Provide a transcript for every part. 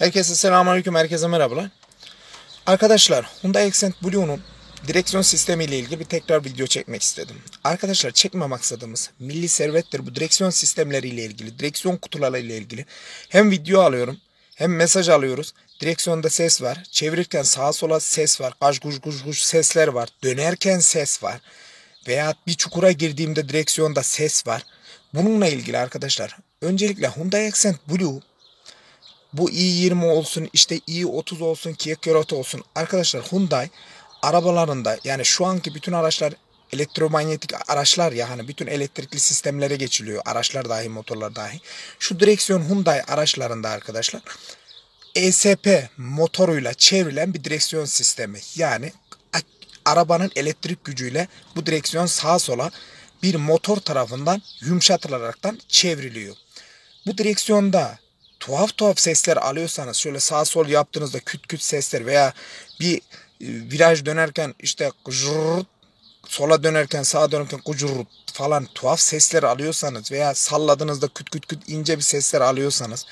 Herkese selamünaleyküm, herkese merhabalar. Arkadaşlar, Hyundai Accent Blue'nun direksiyon sistemi ile ilgili bir tekrar video çekmek istedim. Arkadaşlar, çekme maksadımız milli servettir. Bu direksiyon sistemleri ile ilgili, direksiyon kutuları ile ilgili hem video alıyorum hem mesaj alıyoruz. Direksiyonda ses var. Çevirirken sağa sola ses var. Kaş kuş kuş kuş sesler var. Dönerken ses var. Veya bir çukura girdiğimde direksiyonda ses var. Bununla ilgili arkadaşlar, öncelikle Hyundai Accent Blue, bu i20 olsun, işte i30 olsun, Kia Ceroto olsun. Arkadaşlar, Hyundai arabalarında, yani şu anki bütün araçlar elektromanyetik araçlar ya, hani bütün elektrikli sistemlere geçiliyor. Araçlar dahi, motorlar dahi. Şu direksiyon Hyundai araçlarında arkadaşlar ESP motoruyla çevrilen bir direksiyon sistemi. Yani arabanın elektrik gücüyle bu direksiyon sağa sola bir motor tarafından yumuşatılaraktan çevriliyor. Bu direksiyonda tuhaf sesler alıyorsanız, şöyle sağ sol yaptığınızda küt küt sesler veya bir viraj dönerken işte jurrt, sola dönerken sağa dönerken kucurut falan tuhaf sesler alıyorsanız veya salladığınızda küt küt küt ince bir sesler alıyorsanız,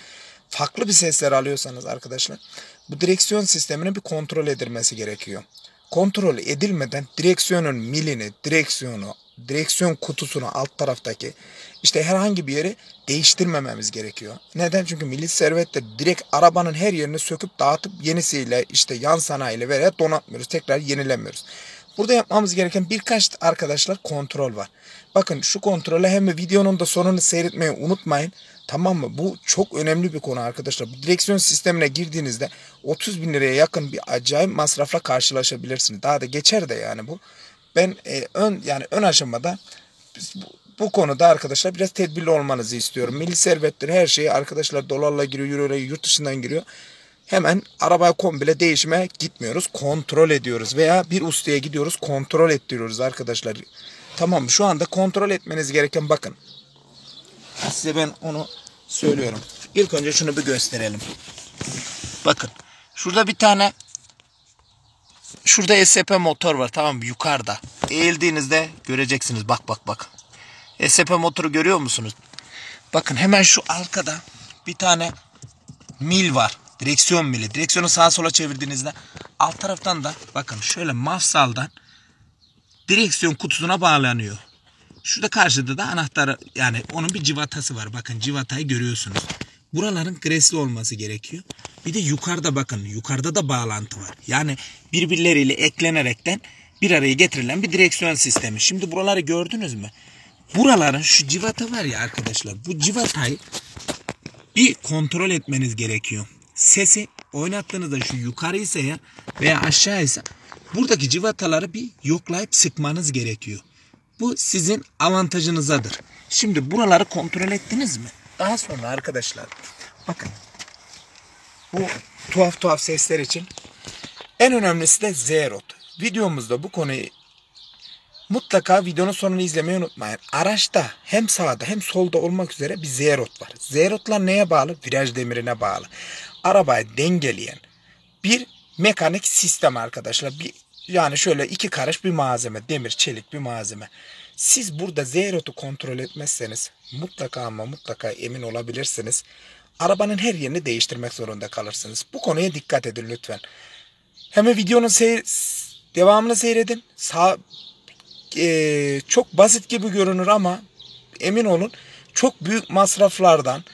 farklı bir sesler alıyorsanız arkadaşlar, bu direksiyon sisteminin bir kontrol edilmesi gerekiyor. Kontrol edilmeden direksiyonun milini, direksiyon kutusunu, alt taraftaki işte herhangi bir yeri değiştirmememiz gerekiyor. Neden? Çünkü milli servette direkt arabanın her yerini söküp dağıtıp yenisiyle, işte yan sanayiyle veya donatmıyoruz. Tekrar yenilemiyoruz. Burada yapmamız gereken birkaç arkadaşlar kontrol var. Bakın, şu kontrole hem de videonun da sonunu seyretmeyi unutmayın. Tamam mı? Bu çok önemli bir konu arkadaşlar. Bu direksiyon sistemine girdiğinizde 30 bin liraya yakın bir acayip masrafla karşılaşabilirsiniz. Daha da geçer de yani bu. Ben ön aşamada bu konuda arkadaşlar biraz tedbirli olmanızı istiyorum. Milli servettir, her şeyi arkadaşlar dolarla giriyor, euro, yurt dışından giriyor. Hemen arabaya komple değişime gitmiyoruz. Kontrol ediyoruz veya bir ustaya gidiyoruz, kontrol ettiriyoruz arkadaşlar. Tamam mı? Şu anda kontrol etmeniz gereken, bakın. Size ben onu söylüyorum. İlk önce şunu bir gösterelim. Bakın. Şurada ESP motor var, tamam mı? Yukarıda. Eğildiğinizde göreceksiniz. Bak. ESP motoru görüyor musunuz? Bakın, hemen şu arkada bir tane mil var. Direksiyon mili. Direksiyonu sağa sola çevirdiğinizde alt taraftan da bakın şöyle mafsaldan direksiyon kutusuna bağlanıyor. Şurada karşıda da anahtarı, yani onun bir civatası var. Bakın, civatayı görüyorsunuz. Buraların gresli olması gerekiyor. Bir de yukarıda, bakın, yukarıda da bağlantı var. Yani birbirleriyle eklenerekten bir araya getirilen bir direksiyon sistemi. Şimdi buraları gördünüz mü? Buraların şu civata var ya arkadaşlar. Bu civatayı bir kontrol etmeniz gerekiyor. Sesi oynattığınızda şu yukarıysa ya veya aşağıysa buradaki civataları bir yoklayıp sıkmanız gerekiyor. Bu sizin avantajınızadır. Şimdi buraları kontrol ettiniz mi? Daha sonra arkadaşlar, bakın, bu tuhaf sesler için en önemlisi de Z-Rod. Videomuzda bu konuyu mutlaka videonun sonunu izlemeyi unutmayın. Araçta hem sağda hem solda olmak üzere bir Z-Rod var. Z-Rod'lar neye bağlı? Viraj demirine bağlı. Arabayı dengeleyen bir mekanik sistem arkadaşlar. Yani şöyle iki karış bir malzeme. Demir, çelik bir malzeme. Siz burada Z-Rod'u kontrol etmezseniz mutlaka emin olabilirsiniz, arabanın her yerini değiştirmek zorunda kalırsınız. Bu konuya dikkat edin lütfen. Hemen videonun devamını seyredin. Çok basit gibi görünür ama emin olun, çok büyük masraflardan,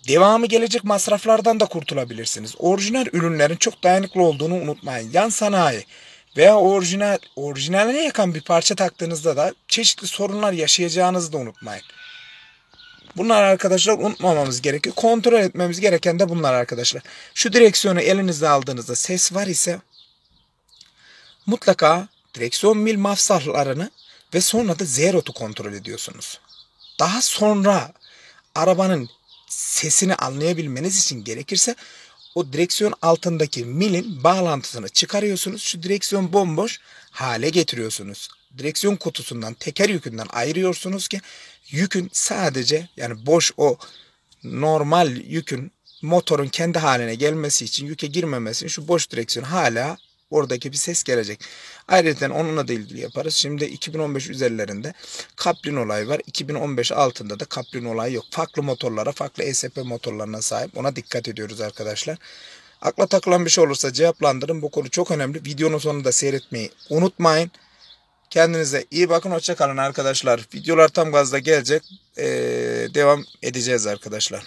devamı gelecek masraflardan da kurtulabilirsiniz. Orijinal ürünlerin çok dayanıklı olduğunu unutmayın. Yan sanayi veya orijinaline yakın bir parça taktığınızda da çeşitli sorunlar yaşayacağınızı da unutmayın. Bunlar arkadaşlar unutmamamız gerekiyor. Kontrol etmemiz gereken de bunlar arkadaşlar. Şu direksiyonu elinizde aldığınızda ses var ise mutlaka direksiyon mil mafsallarını ve sonra da Z-Rod'u kontrol ediyorsunuz. Daha sonra arabanın sesini anlayabilmeniz için gerekirse o direksiyon altındaki milin bağlantısını çıkarıyorsunuz. Şu direksiyon bomboş hale getiriyorsunuz. Direksiyon kutusundan, teker yükünden ayırıyorsunuz ki yükün sadece, yani boş, o normal yükün motorun kendi haline gelmesi için, yüke girmemesi için şu boş direksiyon hala Oradaki bir ses gelecek. Ayrıca onunla da ilgili yaparız. Şimdi 2015 üzerlerinde Caprin olayı var. 2015 altında da Caprin olayı yok. Farklı motorlara, farklı ESP motorlarına sahip. Ona dikkat ediyoruz arkadaşlar. Akla takılan bir şey olursa cevaplandırın. Bu konu çok önemli. Videonun sonunda seyretmeyi unutmayın. Kendinize iyi bakın. Hoşça kalın arkadaşlar. Videolar tam gazda gelecek. Devam edeceğiz arkadaşlar.